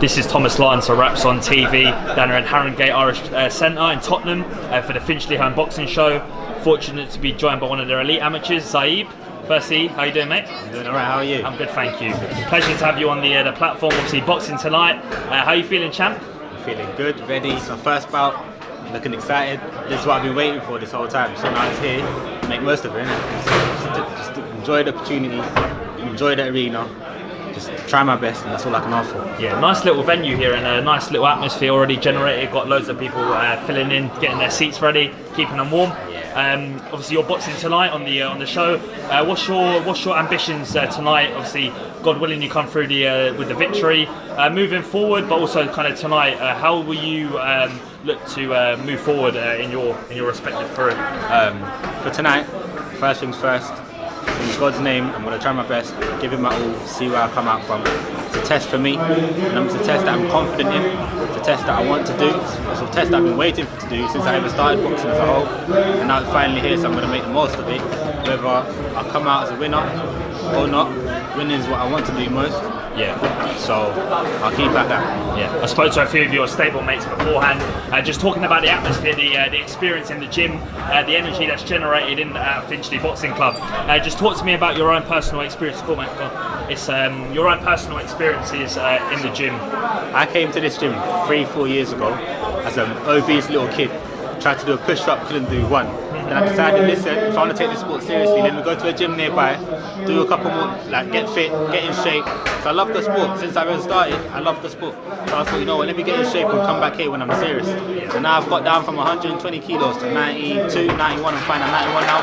This is Thomas Lyons for Raps on TV down here at Harringay Irish Centre in Tottenham for the Finchley Home Boxing Show. Fortunate to be joined by one of their elite amateurs, Suheib. Firstly, how you doing, mate? I'm doing alright, how are you? I'm good, thank you. Pleasure to have you on the platform, obviously boxing tonight. How are you feeling, champ? I'm feeling good, ready. It's my first bout, looking excited. This is what I've been waiting for this whole time. So now it's here, make most of it, innit? Just enjoy the opportunity, enjoy the arena. Just try my best, and that's all I can ask for. Yeah, nice little venue here and a nice little atmosphere already generated. Got loads of people filling in, getting their seats ready, keeping them warm. Obviously, you're boxing tonight on the show. What's your ambitions tonight? Obviously, God willing, you come through with the victory. Moving forward, but also kind of tonight, how will you look to move forward in your respective career? For tonight, first things first. In God's name, I'm going to try my best, give it my all, see where I come out from. It's a test for me, and it's a test that I'm confident in. It's a test that I want to do. It's a test that I've been waiting to do since I ever started boxing as a whole. And now it's finally here, so I'm going to make the most of it. Whether I come out as a winner or not, winning is what I want to do most. Yeah. So I'll keep at that. Yeah. I spoke to a few of your stable mates beforehand, just talking about the atmosphere, the experience in the gym, the energy that's generated in Finchley Boxing Club. Just talk to me about your own personal experience. Cool, mate. It's your own personal experiences in the gym. I came to this gym 3-4 years ago as an obese little kid. Tried to do a push-up, couldn't do one. Then I decided, listen, if I want to take this sport seriously, let me go to a gym nearby, do a couple more, like get fit, get in shape. So I love the sport. Since I first started, I love the sport. So I thought, you know what, let me get in shape and come back here when I'm serious. So now I've got down from 120 kilos to 92, 91, I'm fine at 91 now.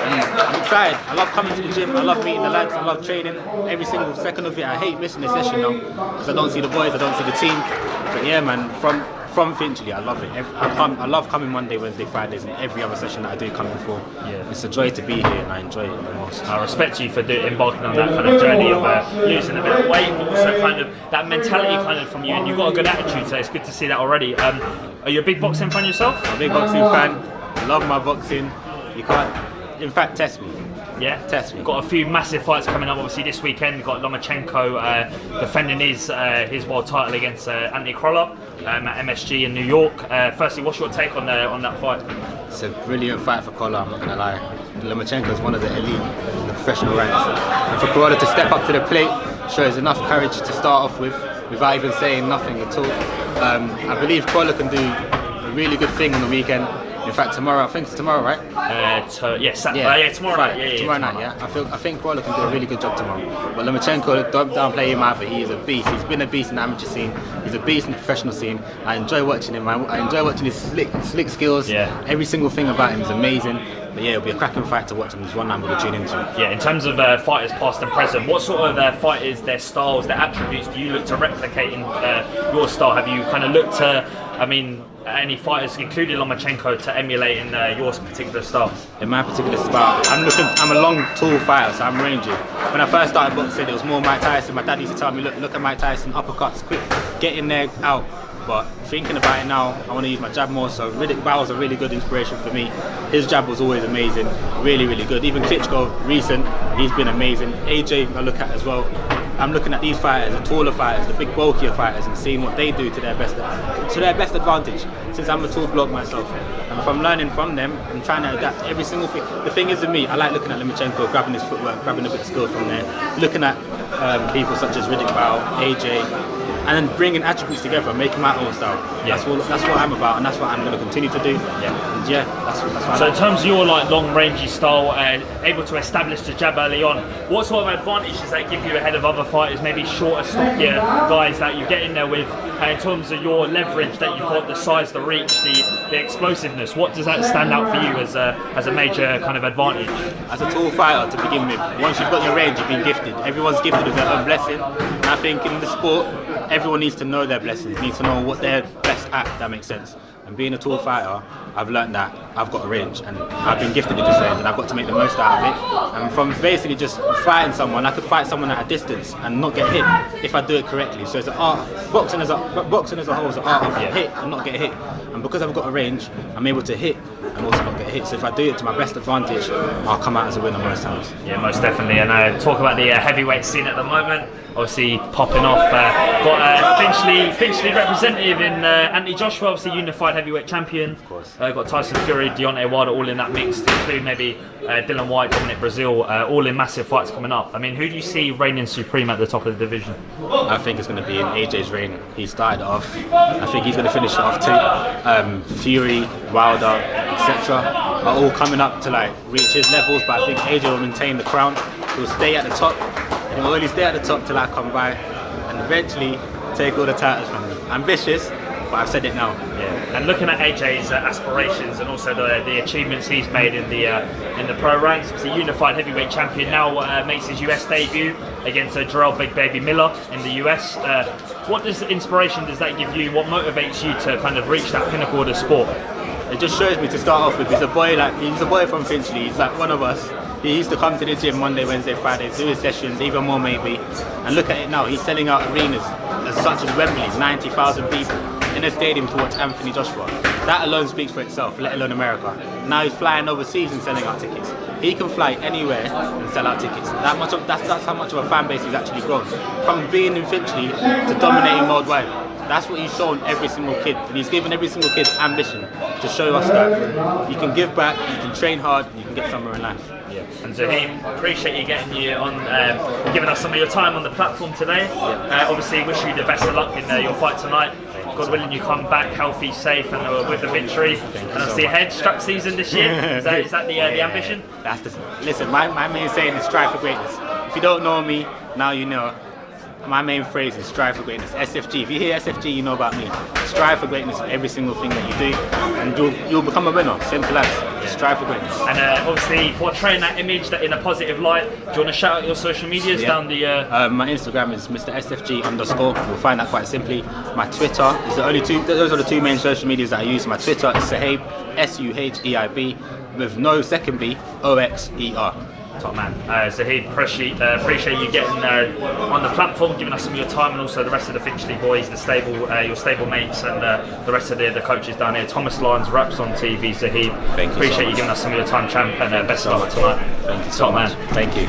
And I'm excited. I love coming to the gym, I love meeting the lads, I love training. Every single second of it, I hate missing a session now. Because I don't see the boys, I don't see the team. But yeah, man, from Finchley, I love it. I love coming Monday, Wednesday, Fridays, and every other session that I do coming for. Yeah. It's a joy to be here, and I enjoy it the most. I respect you for embarking on that kind of journey of losing a bit of weight, but also kind of that mentality kind of from you, and you've got a good attitude, so it's good to see that already. Are you a big boxing fan yourself? I'm a big boxing fan. Love my boxing. You can't, in fact, test me. Yeah, test me. Got a few massive fights coming up. Obviously, this weekend we've got Lomachenko defending his world title against Anthony Crolla at MSG in New York. Firstly, what's your take on that fight? It's a brilliant fight for Crolla. I'm not gonna lie. Lomachenko is one of the elite in the professional ranks, and for Crolla to step up to the plate shows enough courage to start off with, without even saying nothing at all. I believe Crolla can do a really good thing on the weekend. In fact, tomorrow, I think it's tomorrow, right? Saturday. Tomorrow night. Tomorrow night, yeah. I think Crolla can do a really good job tomorrow. But Lomachenko, don't downplay him either. He is a beast. He's been a beast in the amateur scene. He's a beast in the professional scene. I enjoy watching him. I enjoy watching his slick skills. Yeah. Every single thing about him is amazing. But yeah, it'll be a cracking fight to watch, and it's one I'm going to tune into. Yeah, in terms of fighters past and present, what sort of fighters, their styles, their attributes do you look to replicate in your style? Have you kind of looked to, any fighters, including Lomachenko, to emulate in your particular style? In my particular style, I'm a long, tall fighter, so I'm rangy. When I first started boxing, it was more Mike Tyson. My dad used to tell me, look at Mike Tyson, uppercuts, quick, get in there, out. But thinking about it now, I want to use my jab more, so Riddick Bowe was a really good inspiration for me. His jab was always amazing, really, really good. Even Klitschko, recent, he's been amazing. AJ I look at as well. I'm looking at these fighters, the taller fighters, the big bulkier fighters, and seeing what they do to their best advantage. Since I'm a tall bloke myself, and if I'm learning from them, I'm trying to adapt every single thing. The thing is with me, I like looking at Lomachenko, grabbing his footwork, grabbing a bit of skill from there, looking at people such as Riddick Bowe, AJ, and then bringing attributes together, making my own style. Yeah. That's what I'm about, and that's what I'm going to continue to do. Yeah, and yeah, that's what So in terms of your long rangey style, able to establish the jab early on, what sort of advantage does that give you ahead of other fighters, maybe shorter, stockier guys that you get in there with, in terms of your leverage that you've got, the size, the reach, the explosiveness? What does that stand out for you as a major kind of advantage? As a tall fighter to begin with, once you've got your range, you've been gifted. Everyone's gifted with their own blessing, and I think in the sport, everyone needs to know their blessings, needs to know what they're best at, if that makes sense. And being a tall fighter, I've learned that I've got a range, and I've been gifted with this range, and I've got to make the most out of it. And from basically just fighting someone, I could fight someone at a distance and not get hit if I do it correctly. So it's an art. Boxing as a whole is an art of hit and not get hit. And because I've got a range, I'm able to hit and also not get hit. So if I do it to my best advantage, I'll come out as a winner most times. Yeah, most definitely. And talk about the heavyweight scene at the moment. obviously popping off. Got Finchley representative in Anthony Joshua, obviously unified heavyweight champion. Of course. Got Tyson Fury, Deontay Wilder, all in that mix, to include maybe Dylan White, Dominic Brazil, all in massive fights coming up. I mean, who do you see reigning supreme at the top of the division? I think it's going to be in AJ's reign. He started off. I think he's going to finish it off too. Fury, Wilder, etc. are all coming up to like reach his levels, but I think AJ will maintain the crown. He'll stay at the top, and he'll only stay at the top till I come by, and eventually take all the titles from me. Ambitious, but I've said it now. Yeah. And looking at AJ's aspirations and also the achievements he's made in the pro ranks, he's a unified heavyweight champion now. Makes his US debut against Jarrell Big Baby Miller in the US. What inspiration does that give you? What motivates you to kind of reach that pinnacle of the sport? It just shows me to start off with. He's a boy from Finchley. He's like one of us. He used to come to the gym Monday, Wednesday, Fridays, do his sessions, even more maybe. And look at it now. He's selling out arenas as such as Wembley, 90,000 people in a stadium to watch Anthony Joshua. That alone speaks for itself, let alone America. Now he's flying overseas and selling out tickets. He can fly anywhere and sell out tickets. That's how much of a fan base he's actually grown. From being in Finchley to dominating worldwide. That's what he's shown every single kid, and he's given every single kid ambition to show us that you can give back, you can train hard, and you can get somewhere in life. Yeah. And Suheib, appreciate you getting you on, giving us some of your time on the platform today. Obviously, wish you the best of luck in your fight tonight. God willing, you come back healthy, safe, and with the victory. And obviously, head strap season this year. Is that the ambition? Listen, my main saying is strive for greatness. If you don't know me, now you know. My main phrase is strive for greatness. SFG. If you hear SFG, you know about me. Strive for greatness in every single thing that you do, and you'll become a winner. Simple as. Strive for greatness. And obviously, portraying that image that in a positive light. Do you want to shout out your social medias down the? My Instagram is Mr. SFG_. You'll find that quite simply. My Twitter is the only two. Those are the two main social medias that I use. My Twitter is Suheib, SUHEIB, with no second B, OXER. Top man. Suheib, appreciate you getting on the platform, giving us some of your time, and also the rest of the Finchley boys, the stable, your stable mates, and the rest of the coaches down here. Thomas Lyons, Raps on TV. Suheib, Thank you. Appreciate you giving us some of your time, champ, and best of luck tonight. Thank you so much. Man. Thank you.